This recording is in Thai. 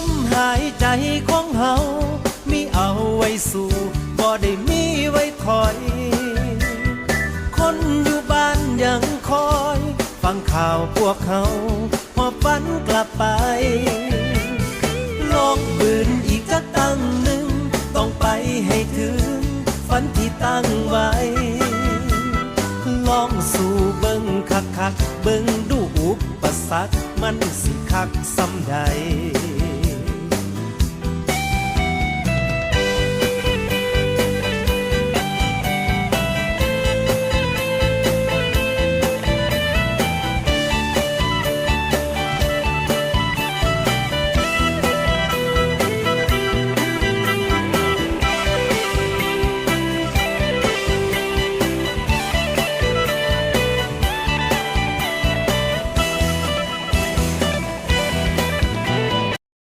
มหายใจของเฮามีเอาไว้สู่บ่ได้มีไว้ถอย คนอยู่บ้านยังคอยฟังข่าวพวกเขาหอบฝันกลับไปลองบืนอีกจักตั้งหนึ่งต้องไปให้ถึงฝันที่ตั้งไว้ลองสู่เบิ่งคักเบิ่งดูอุปสรรคมันสิคักสำใด